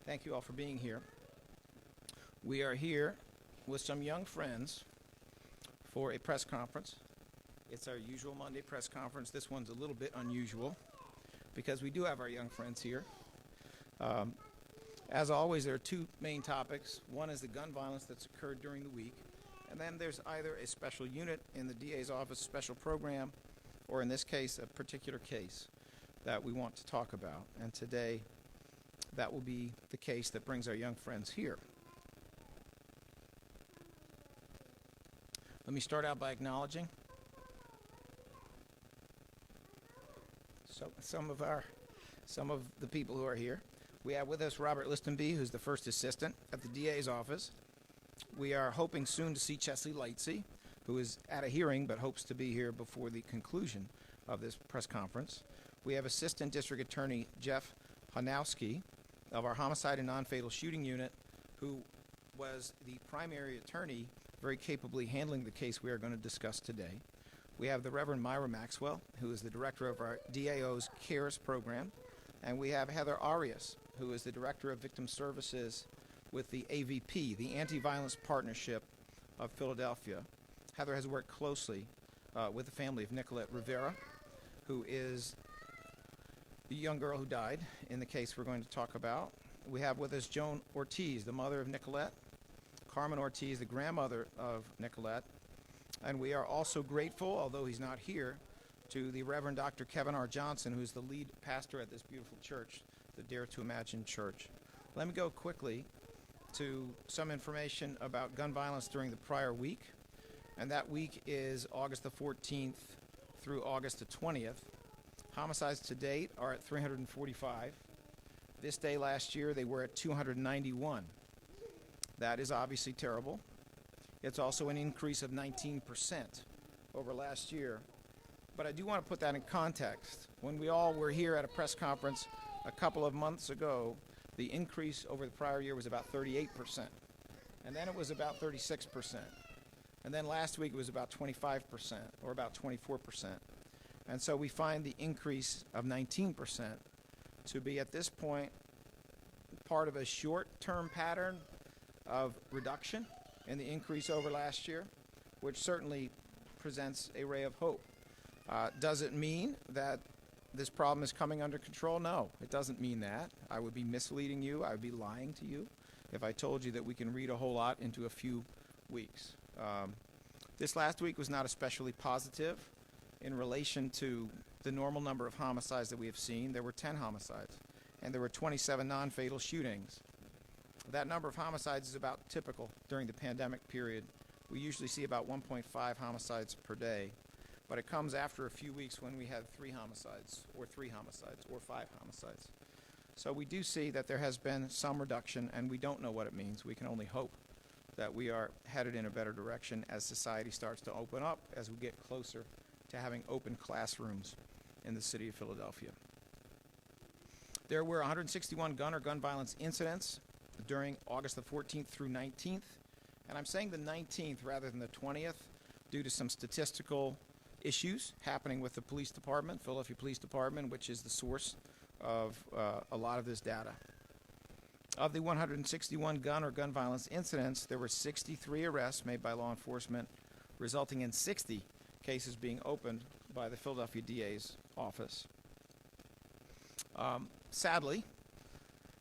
Thank you all for being here. We are here with some young friends for a press conference. It's our usual Monday press conference. This one's a little bit unusual because we do have our young friends here. As always, there are two main topics. One is the gun violence that's occurred during the week, and then there's either a special unit in the DA's office, special program, or in this case, a particular case that we want to talk about. And today, that will be the case that brings our young friends here. Let me start out by acknowledging some of the people who are here. We have with us Robert Listenby, who's the first assistant at the DA's office. We are hoping soon to see Chesley Lightsey, who is at a hearing but hopes to be here before the conclusion of this press conference. We have Assistant District Attorney Jeff Hanowski of our Homicide and Non-Fatal Shooting Unit, who was the primary attorney very capably handling the case we are going to discuss today. We have the Reverend Myra Maxwell, who is the director of our DAO's CARES program. And we have Heather Arias, who is the Director of Victim Services with the AVP, the Anti-Violence Partnership of Philadelphia. Heather has worked closely with the family of Nikolette Rivera, who is the young girl who died in the case we're going to talk about. We have with us Joan Ortiz, the mother of Nikolette, Carmen Ortiz, the grandmother of Nikolette. And we are also grateful, although he's not here, to the Reverend Dr. Kevin R. Johnson, who's the lead pastor at this beautiful church, the Dare to Imagine Church. Let me go quickly to some information about gun violence during the prior week, and that week is August the 14th through August the 20th. Homicides to date are at 345. This day last year, they were at 291. That is obviously terrible. It's also an increase of 19% over last year. But I do want to put that in context. When we all were here at a press conference a couple of months ago, the increase over the prior year was about 38%. And then it was about 36%. And then last week it was about 25% or about 24%. And so we find the increase of 19% to be at this point part of a short-term pattern of reduction in the increase over last year, which certainly presents a ray of hope. Does it mean that this problem is coming under control? No, it doesn't mean that. I would be misleading you. I would be lying to you if I told you that we can read a whole lot into a few weeks. This last week was not especially positive in relation to the normal number of homicides that we have seen. There were 10 homicides, and there were 27 non-fatal shootings. That number of homicides is about typical during the pandemic period. We usually see about 1.5 homicides per day. But it comes after a few weeks when we had 3 homicides, or 5 homicides. So we do see that there has been some reduction, and we don't know what it means. We can only hope that we are headed in a better direction as society starts to open up, as we get closer to having open classrooms in the city of Philadelphia. There were 161 gun or gun violence incidents during August the 14th through 19th. And I'm saying the 19th rather than the 20th due to some statistical issues happening with the police department, Philadelphia Police Department, which is the source of a lot of this data. Of the 161 gun or gun violence incidents, there were 63 arrests made by law enforcement, resulting in 60 cases being opened by the Philadelphia DA's office. Sadly,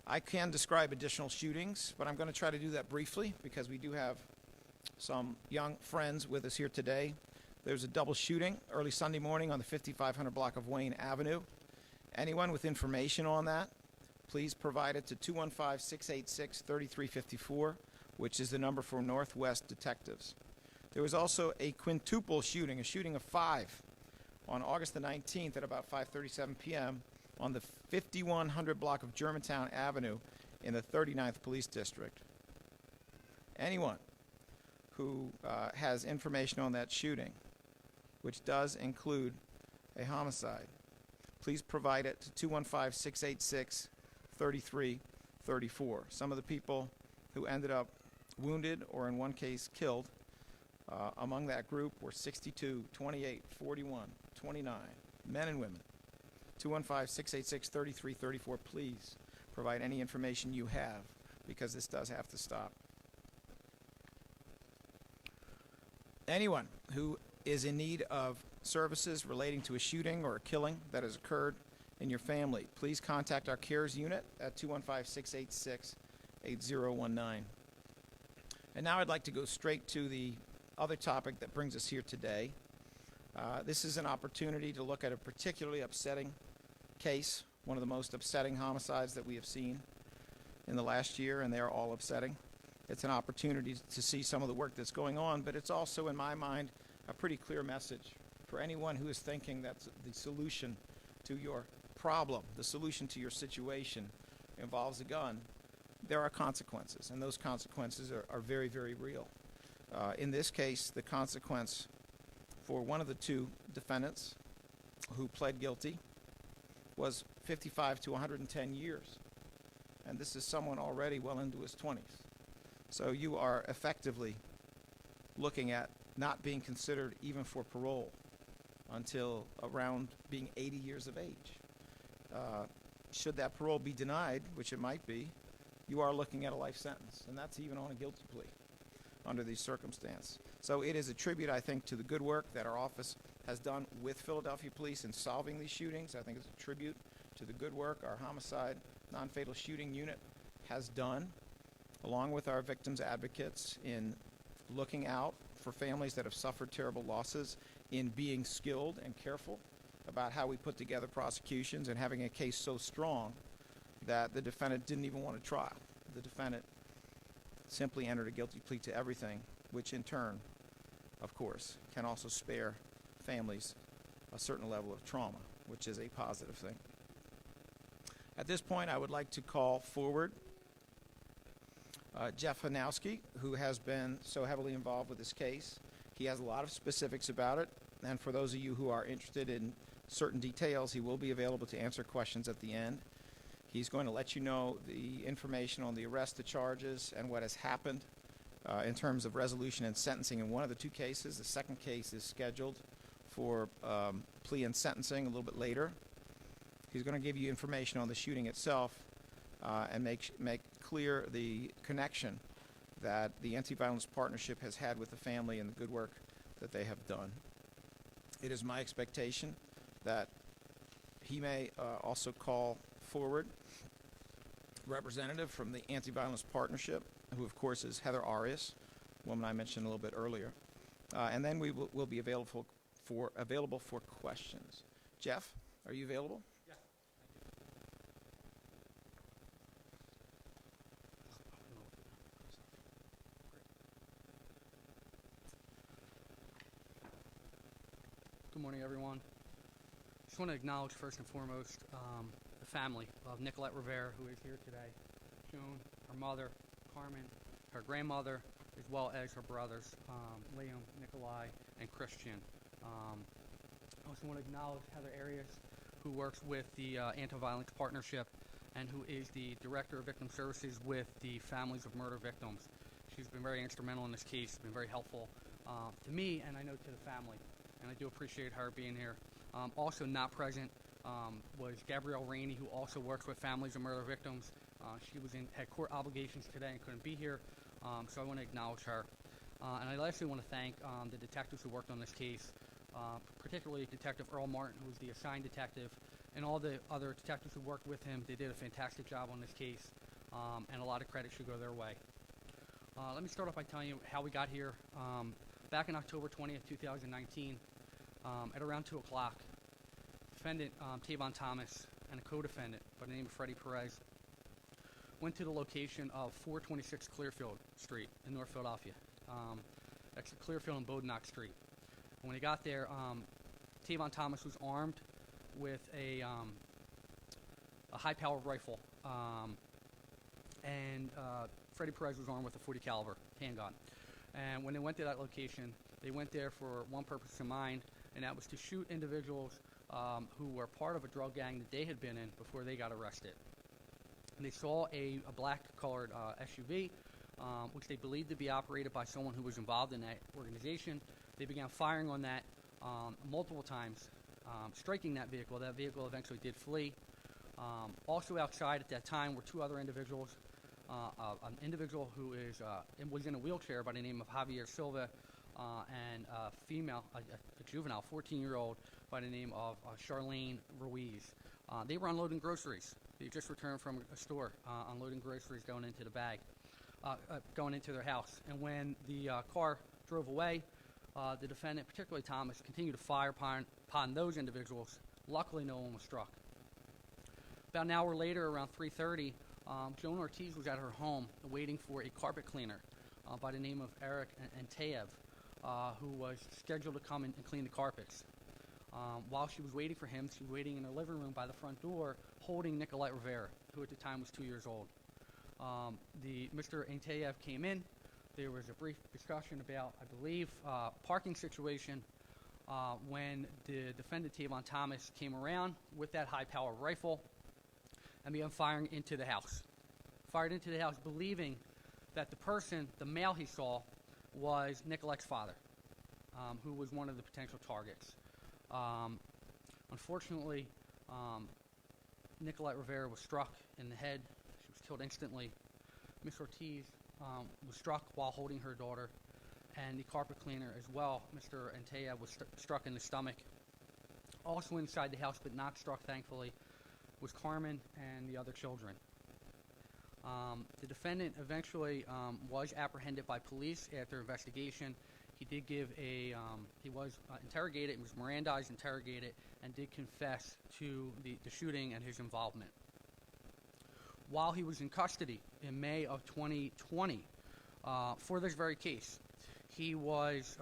I can describe additional shootings, but I'm going to try to do that briefly because we do have some young friends with us here today. There's a double shooting early Sunday morning on the 5500 block of Wayne Avenue. Anyone with information on that, please provide it to 215-686-3354, which is the number for Northwest Detectives. There was also a quintuple shooting, a shooting of 5, on August the 19th at about 5:37 p.m. on the 5100 block of Germantown Avenue in the 39th Police District. Anyone who has information on that shooting, which does include a homicide, please provide it to 215-686-3334. Some of the people who ended up wounded or in one case killed among that group were 62, 28, 41, 29, men and women. 215-686-3334, please provide any information you have, because this does have to stop. Anyone who is in need of services relating to a shooting or a killing that has occurred in your family, please contact our CARES unit at 215-686-8019. And now I'd like to go straight to the other topic that brings us here today. This is an opportunity to look at a particularly upsetting case, one of the most upsetting homicides that we have seen in the last year, and they're all upsetting. It's an opportunity to see some of the work that's going on, but it's also, in my mind, a pretty clear message for anyone who is thinking that the solution to your problem, the solution to your situation involves a gun. There are consequences, and those consequences are very, very real. In this case, the consequence for one of the two defendants who pled guilty was 55 to 110 years. And this is someone already well into his 20s. So you are effectively looking at not being considered even for parole until around being 80 years of age. Should that parole be denied, which it might be, you are looking at a life sentence, and that's even on a guilty plea under these circumstances. So it is a tribute, I think, to the good work that our office has done with Philadelphia Police in solving these shootings. I think it's a tribute to the good work our homicide non-fatal shooting unit has done, along with our victims advocates, in looking out for families that have suffered terrible losses, in being skilled and careful about how we put together prosecutions, and having a case so strong that the defendant didn't even want to trial. The defendant simply entered a guilty plea to everything, which in turn, of course, can also spare families a certain level of trauma, which is a positive thing. At this point, I would like to call forward Jeff Hanowski, who has been so heavily involved with this case. He has a lot of specifics about it, and for those of you who are interested in certain details, he will be available to answer questions at the end. He's going to let you know the information on the arrest, the charges, and what has happened in terms of resolution and sentencing in one of the two cases. The second case is scheduled for plea and sentencing a little bit later. He's going to give you information on the shooting itself and make clear the connection that the Anti-Violence Partnership has had with the family and the good work that they have done. It is my expectation that he may also call forward a representative from the Anti-Violence Partnership, who of course is Heather Arias, woman I mentioned a little bit earlier. And then we will be available for questions. Jeff, are you available? Yes. Good morning, everyone. Just want to acknowledge first and foremost the family of Nikolette Rivera, who is here today. Joan, her mother, Carmen, her grandmother, as well as her brothers, Liam, Nikolai, and Christian. I also want to acknowledge Heather Arias, who works with the Anti-Violence Partnership and who is the Director of Victim Services with the families of murder victims. She's been very instrumental in this case, been very helpful to me, and I know to the family, and I do appreciate her being here. Also not present was Gabrielle Rainey, who also works with families of murder victims. She had court obligations today and couldn't be here, so I want to acknowledge her. And I lastly want to thank the detectives who worked on this case, particularly Detective Earl Martin, who was the assigned detective, and all the other detectives who worked with him. They did a fantastic job on this case, and a lot of credit should go their way. Let me start off by telling you how we got here. Back in October 20th, 2019, at around 2 o'clock, defendant Tayvon Thomas and a co-defendant by the name of Freddie Perez went to the location of 426 Clearfield Street in North Philadelphia. That's Clearfield and Bodenock Street. And when he got there, Tayvon Thomas was armed with a high-powered rifle, and Freddie Perez was armed with a .40 caliber handgun. And when they went to that location, they went there for one purpose in mind, and that was to shoot individuals who were part of a drug gang that they had been in before they got arrested. And they saw a black-colored SUV, which they believed to be operated by someone who was involved in that organization. They began firing on that multiple times, striking that vehicle. That vehicle eventually did flee. Also outside at that time were two other individuals. An individual who was in a wheelchair by the name of Javier Silva, and a female, a juvenile, 14-year-old by the name of Charlene Ruiz. They were unloading groceries. They just returned from a store, unloading groceries going into the bag, going into their house. And when the car drove away, the defendant, particularly Thomas, continued to fire upon those individuals. Luckily, no one was struck. About an hour later, around 3:30, Joan Ortiz was at her home waiting for a carpet cleaner by the name of Eric Antayev, who was scheduled to come and clean the carpets. While she was waiting for him, she was waiting in her living room by the front door, holding Nikolette Rivera, who at the time was 2 years old. Mr. Antayev came in. There was a brief discussion about, I believe, parking situation when the defendant, Tayvon Thomas, came around with that high-power rifle and began firing into the house. Fired into the house, believing that the person, the male he saw, was Nicolette's father, who was one of the potential targets. Unfortunately, Nikolette Rivera was struck in the head. She was killed instantly. Ms. Ortiz was struck while holding her daughter, and the carpet cleaner as well, Mr. Antayev, was struck in the stomach. Also inside the house, but not struck, thankfully, was Carmen and the other children. The defendant eventually was apprehended by police after investigation. He did give he was interrogated, was Mirandized, interrogated, and did confess to the shooting and his involvement. While he was in custody in May of 2020 for this very case, he was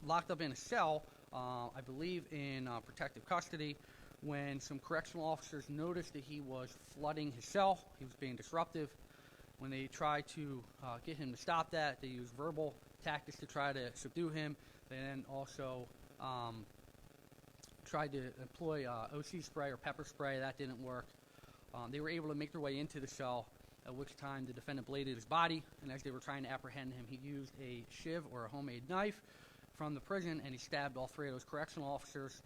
locked up in a cell, I believe in protective custody, when some correctional officers noticed that he was flooding his cell. He was being disruptive. When they tried to get him to stop that, they used verbal tactics to try to subdue him. They then also tried to employ OC spray or pepper spray. That didn't work. They were able to make their way into the cell, at which time the defendant bladed his body, and as they were trying to apprehend him, he used a shiv or a homemade knife from the prison, and he stabbed all three of those correctional officers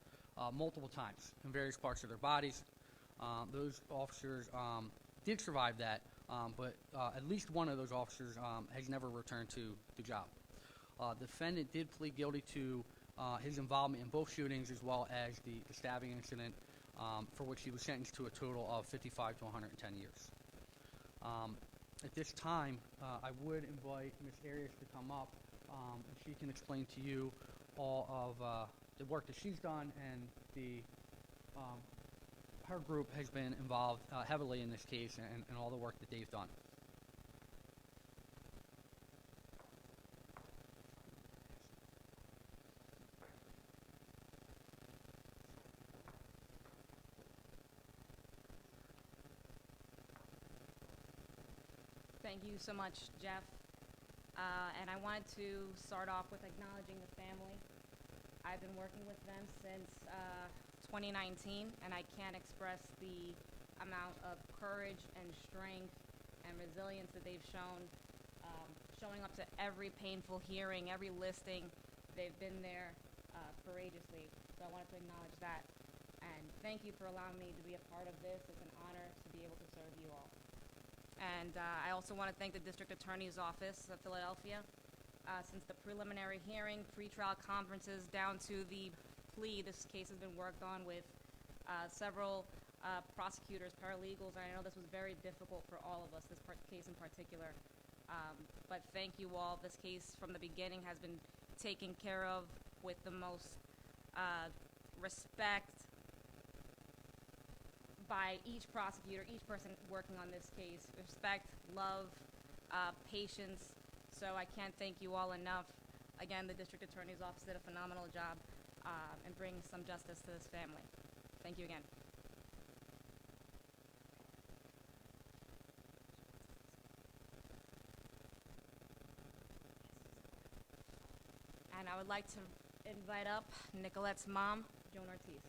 multiple times in various parts of their bodies. Those officers did survive that, but at least one of those officers has never returned to the job. The defendant did plead guilty to his involvement in both shootings as well as the stabbing incident, for which he was sentenced to a total of 55 to 110 years. At this time, I would invite Ms. Arias to come up, and she can explain to you all of the work that she's done, and her group has been involved heavily in this case, and all the work that they've done. Thank you so much, Jeff. And I wanted to start off with acknowledging the family. I've been working with them since 2019, and I can't express the amount of courage and strength and resilience that they've shown, showing up to every painful hearing, every listing. They've been there courageously, so I wanted to acknowledge that. And thank you for allowing me to be a part of this. It's an honor to be able to serve you all. And I also want to thank the District Attorney's Office of Philadelphia. Since the preliminary hearing, pretrial conferences, down to the plea, this case has been worked on with several prosecutors, paralegals, and I know this was very difficult for all of us, this case in particular. But thank you all. This case from the beginning has been taken care of with the most respect by each prosecutor, each person working on this case. Respect, love, patience. So I can't thank you all enough. Again, the District Attorney's Office did a phenomenal job in bringing some justice to this family. Thank you again. And I would like to invite up Nicolette's mom, Joan Ortiz.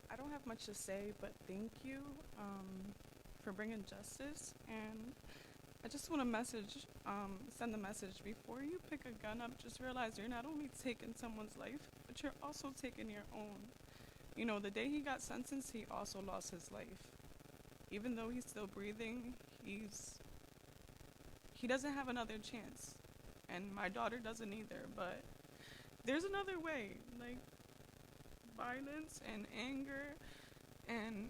I don't have much to say, but thank you for bringing justice. And I just want to send a message. Before you pick a gun up, just realize you're not only taking someone's life, but you're also taking your own. You know, the day he got sentenced, he also lost his life. Even though he's still breathing, he doesn't have another chance. And my daughter doesn't either, but there's another way. Like, violence and anger, and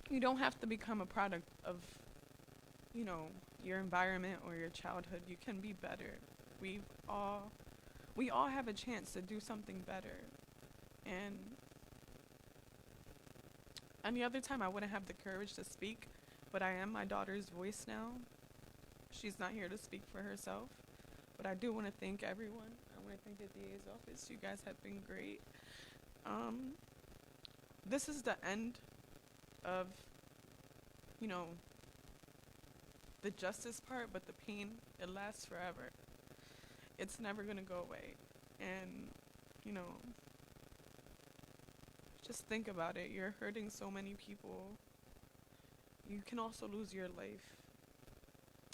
you don't have to become a product of, you know, your environment or your childhood. You can be better. We all have a chance to do something better. And any other time I wouldn't have the courage to speak, but I am my daughter's voice now. She's not here to speak for herself, but I do want to thank everyone. I want to thank the DA's office. You guys have been great. This is the end of, you know, the justice part, but the pain, it lasts forever. It's never going to go away. And, you know, just think about it. You're hurting so many people. You can also lose your life.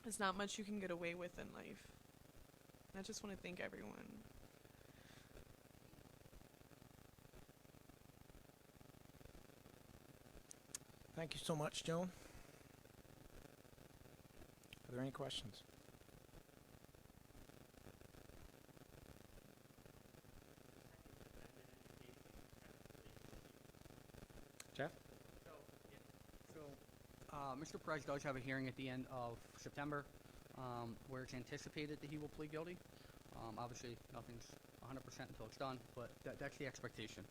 There's not much you can get away with in life. And I just want to thank everyone. Thank you so much, Joan. Are there any questions? Jeff? Mr. Perez does have a hearing at the end of September, where it's anticipated that he will plead guilty. Obviously, nothing's 100% until it's done, but that's the expectation.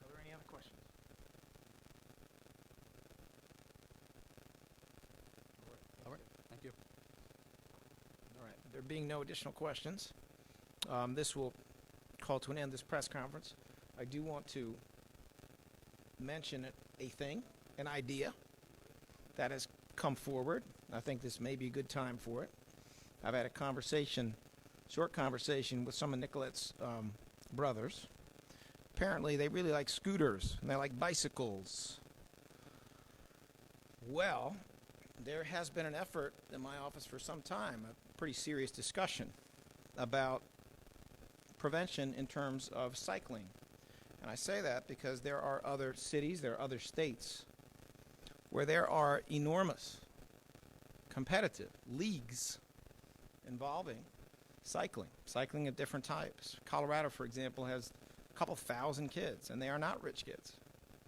Are there any other questions? All right, thank you. All right. There being no additional questions, this will call to an end this press conference. I do want to mention an idea that has come forward. I think this may be a good time for it. I've had a short conversation with some of Nikolette's brothers. Apparently, they really like scooters, and they like bicycles. Well, there has been an effort in my office for some time, a pretty serious discussion about prevention in terms of cycling. And I say that because there are other cities, there are other states where there are enormous competitive leagues involving cycling of different types. Colorado, for example, has a couple thousand kids, and they are not rich kids.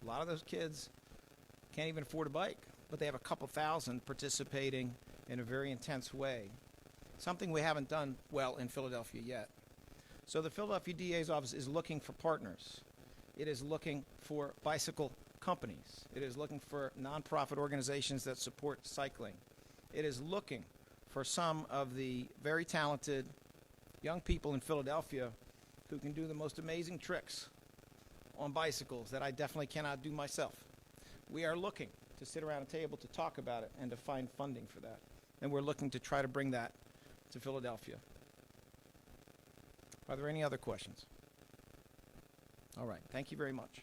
A lot of those kids can't even afford a bike, but they have a couple thousand participating in a very intense way. Something we haven't done well in Philadelphia yet. So the Philadelphia DA's office is looking for partners. It is looking for bicycle companies. It is looking for nonprofit organizations that support cycling. It is looking for some of the very talented young people in Philadelphia who can do the most amazing tricks on bicycles that I definitely cannot do myself. We are looking to sit around a table to talk about it and to find funding for that. And we're looking to try to bring that to Philadelphia. Are there any other questions? All right. Thank you very much.